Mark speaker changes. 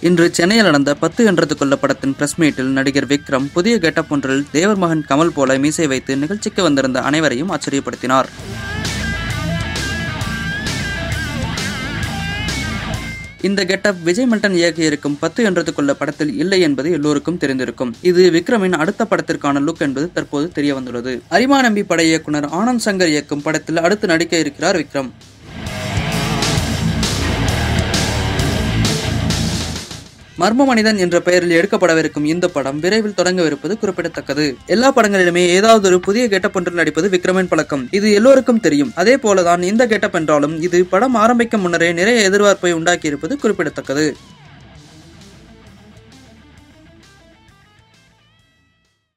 Speaker 1: இன்று சென்னையில் நடந்த 10 என்றது கொள்ள படத்தின் பிரஸ் மீட்டில் நடிகர் விக்ரம் புதிய கெட்டப் ஒன்றில் தேவர் மகன் கமல் போல மீசை வைத்து நிகழ்ச்சிக்கு வந்திருந்த அனைவரையும் ஆச்சரியப்படுத்தினார். இந்த கெட்டப் விஜய் மல்டன் இயக்கியிருக்கும் 10 என்றது கொள்ள படத்தில் இல்லை என்பது எல்லோருக்கும் தெரிந்திருக்கும். இது விக்ரமின் அடுத்த படத்திற்கான லுக் என்பது தற்போது தெரிய வந்துள்ளது. அரிமா நம்பி பட இயக்குனர் ஆனந்த் சங்கர் இயக்கும் படத்தில் அடுத்து நடிக்க இருக்கிறார் விக்ரம். மர்ம மனிதன் என்ற பெயரில் எடுக்கப்படவிருக்கும் இந்த படம் விரைவில் தொடங்கவிருப்பது குறிப்பிடத்தக்கது. எல்லா படங்களிலுமே ஏதாவது ஒரு புதிய கெட்டப் ஒன்றில் நடிப்பது விக்ரமின் பழக்கம். இது எல்லோருக்கும் தெரியும். அதே போலதான் இந்த கெட்டப் என்றாலும் இது படம் ஆரம்பிக்கும் முன்னரே நிறைய எதிர்பார்ப்பை உண்டாக்கியிருப்பது குறிப்பிடத்தக்கது.